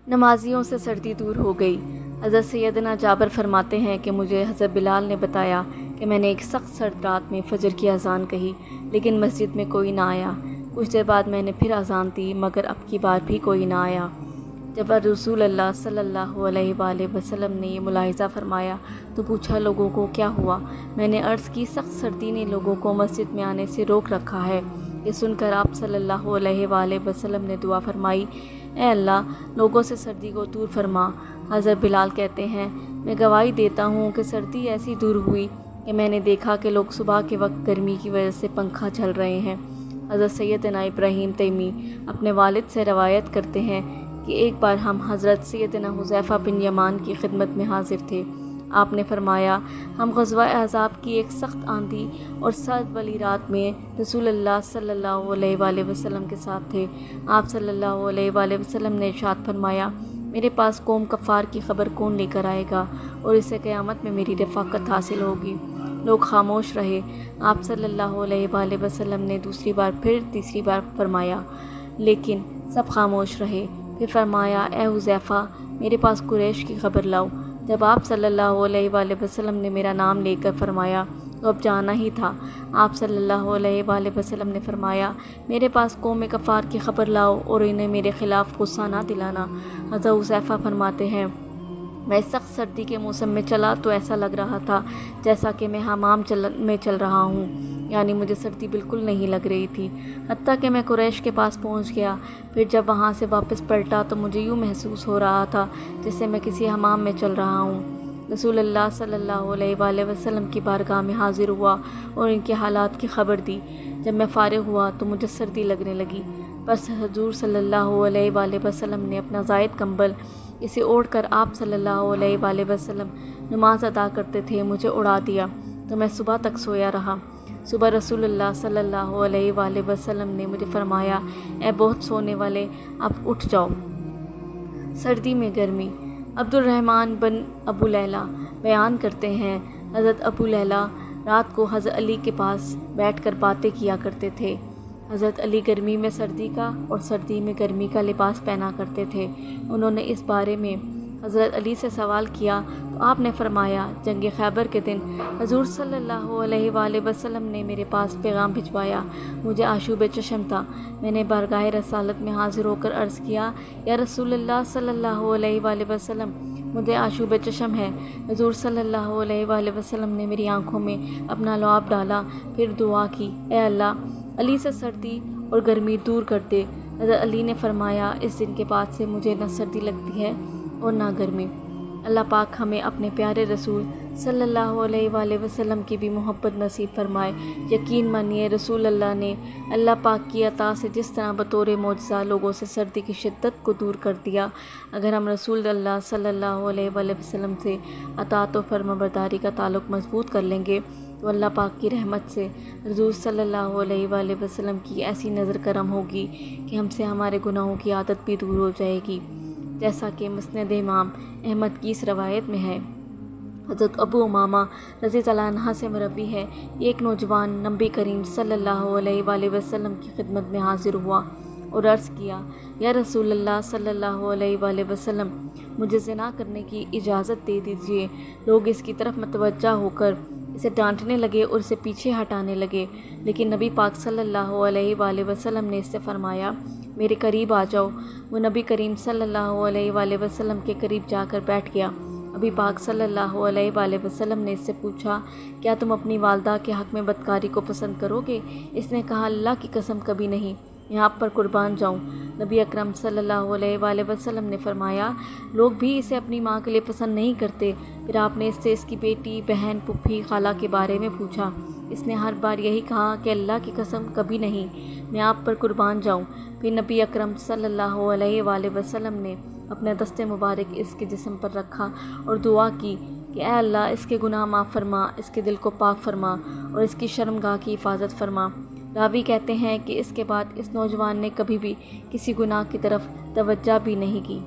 نمازیوں سے سردی دور ہو گئی۔ حضرت سیدنا جابر فرماتے ہیں کہ مجھے حضرت بلال نے بتایا کہ میں نے ایک سخت سرد رات میں فجر کی اذان کہی، لیکن مسجد میں کوئی نہ آیا۔ کچھ دیر بعد میں نے پھر اذان دی، مگر اب کی بار بھی کوئی نہ آیا۔ جب رسول اللہ صلی اللہ علیہ وآلہ وسلم نے یہ ملاحظہ فرمایا تو پوچھا، لوگوں کو کیا ہوا؟ میں نے عرض کی، سخت سردی نے لوگوں کو مسجد میں آنے سے روک رکھا ہے۔ یہ سن کر آپ صلی اللہ علیہ وآلہ وسلم نے دعا فرمائی، اے اللہ، لوگوں سے سردی کو دور فرما۔ حضرت بلال کہتے ہیں، میں گواہی دیتا ہوں کہ سردی ایسی دور ہوئی کہ میں نے دیکھا کہ لوگ صبح کے وقت گرمی کی وجہ سے پنکھا جھل رہے ہیں۔ حضرت سیدنا ابراہیم تیمی اپنے والد سے روایت کرتے ہیں کہ ایک بار ہم حضرت سیدنا حذیفہ بن یمان کی خدمت میں حاضر تھے۔ آپ نے فرمایا، ہم غزوہ احزاب کی ایک سخت آندھی اور سرد والی رات میں رسول اللہ صلی اللہ علیہ وآلہ وسلم کے ساتھ تھے۔ آپ صلی اللہ علیہ وآلہ وسلم نے ارشاد فرمایا، میرے پاس قوم کفار کی خبر کون لے کر آئے گا اور اسے قیامت میں میری رفاقت حاصل ہوگی۔ لوگ خاموش رہے۔ آپ صلی اللہ علیہ وآلہ وسلم نے دوسری بار پھر تیسری بار فرمایا، لیکن سب خاموش رہے۔ پھر فرمایا، اے حذیفہ، میرے پاس قریش کی خبر لاؤ۔ جب آپ صلی اللہ علیہ وآلہ وسلم نے میرا نام لے کر فرمایا تو اب جانا ہی تھا۔ آپ صلی اللہ علیہ وآلہ وسلم نے فرمایا، میرے پاس قوم کفار کی خبر لاؤ اور انہیں میرے خلاف غصہ نہ دلانا۔ حضرت حذیفہ فرماتے ہیں، میں سخت سردی کے موسم میں چلا تو ایسا لگ رہا تھا جیسا کہ میں حمام میں چل رہا ہوں، یعنی مجھے سردی بالکل نہیں لگ رہی تھی، حتیٰ کہ میں قریش کے پاس پہنچ گیا۔ پھر جب وہاں سے واپس پلٹا تو مجھے یوں محسوس ہو رہا تھا جیسے میں کسی حمام میں چل رہا ہوں۔ رسول اللہ صلی اللہ علیہ وآلہ وسلم کی بارگاہ میں حاضر ہوا اور ان کے حالات کی خبر دی۔ جب میں فارغ ہوا تو مجھے سردی لگنے لگی، بس حضور صلی اللہ علیہ وآلہ وسلم نے اپنا زائد کمبل اسے اوڑھ کر آپ صلی اللہ علیہ وآلہ وسلم نماز ادا کرتے تھے مجھے اڑا دیا تو میں صبح تک سویا رہا۔ صبح رسول اللہ صلی اللہ علیہ وآلہ وسلم نے مجھے فرمایا، اے بہت سونے والے، اب اٹھ جاؤ۔ سردی میں گرمی۔ عبد الرحمن بن ابو لیلہ بیان کرتے ہیں، حضرت ابو لیلہ رات کو حضرت علی کے پاس بیٹھ کر باتیں کیا کرتے تھے۔ حضرت علی گرمی میں سردی کا اور سردی میں گرمی کا لباس پہنا کرتے تھے۔ انہوں نے اس بارے میں حضرت علی سے سوال کیا تو آپ نے فرمایا، جنگ خیبر کے دن حضور صلی اللہ علیہ وآلہ وسلم نے میرے پاس پیغام بھجوایا۔ مجھے آشوب چشم تھا۔ میں نے بارگاہ رسالت میں حاضر ہو کر عرض کیا، یا رسول اللہ صلی اللہ علیہ وآلہ وسلم، مجھے آشوب چشم ہے۔ حضور صلی اللہ علیہ وآلہ وسلم نے میری آنکھوں میں اپنا لعاب ڈالا، پھر دعا کی، اے اللہ، علی سے سردی اور گرمی دور کر دے۔ حضرت علی نے فرمایا، اس دن کے بعد سے مجھے نہ سردی لگتی ہے اور نہ گرمی۔ اللہ پاک ہمیں اپنے پیارے رسول صلی اللہ علیہ وآلہ وسلم کی بھی محبت نصیب فرمائے۔ یقین مانیے، رسول اللہ نے اللہ پاک کی عطا سے جس طرح بطور معجزہ لوگوں سے سردی کی شدت کو دور کر دیا، اگر ہم رسول اللہ صلی اللہ علیہ وآلہ وسلم سے اطاعت و فرمانبرداری کا تعلق مضبوط کر لیں گے تو اللہ پاک کی رحمت سے حضور صلی اللہ علیہ وآلہ وسلم کی ایسی نظر کرم ہوگی کہ ہم سے ہمارے گناہوں کی عادت بھی دور ہو جائے گی، جیسا کہ مسند امام احمد کی اس روایت میں ہے۔ حضرت ابو امامہ رضی اللہ عنہ سے مروی ہے، ایک نوجوان نبی کریم صلی اللہ علیہ وآلہ وسلم کی خدمت میں حاضر ہوا اور عرض کیا، یا رسول اللہ صلی اللہ علیہ وآلہ وسلم، مجھے زنا کرنے کی اجازت دے دیجیے۔ لوگ اس کی طرف متوجہ ہو کر اسے ڈانٹنے لگے اور اسے پیچھے ہٹانے لگے، لیکن نبی پاک صلی اللہ علیہ وآلہ وسلم نے اس سے فرمایا، میرے قریب آ جاؤ۔ وہ نبی کریم صلی اللہ علیہ وآلہ وسلم کے قریب جا کر بیٹھ گیا۔ نبی پاک صلی اللہ علیہ وآلہ وسلم نے اس سے پوچھا، کیا تم اپنی والدہ کے حق میں بدکاری کو پسند کرو گے؟ اس نے کہا، اللہ کی قسم کبھی نہیں، میں آپ پر قربان جاؤں۔ نبی اکرم صلی اللہ علیہ وآلہ وسلم نے فرمایا، لوگ بھی اسے اپنی ماں کے لیے پسند نہیں کرتے۔ پھر آپ نے اس سے اس کی بیٹی، بہن، پھوپھی، خالہ کے بارے میں پوچھا۔ اس نے ہر بار یہی کہا کہ اللہ کی قسم کبھی نہیں، میں آپ پر قربان جاؤں۔ پھر نبی اکرم صلی اللہ علیہ وآلہ وسلم نے اپنا دست مبارک اس کے جسم پر رکھا اور دعا کی کہ اے اللہ، اس کے گناہ معاف فرما، اس کے دل کو پاک فرما اور اس کی شرمگاہ کی حفاظت فرما۔ راوی کہتے ہیں کہ اس کے بعد اس نوجوان نے کبھی بھی کسی گناہ کی طرف توجہ بھی نہیں کی۔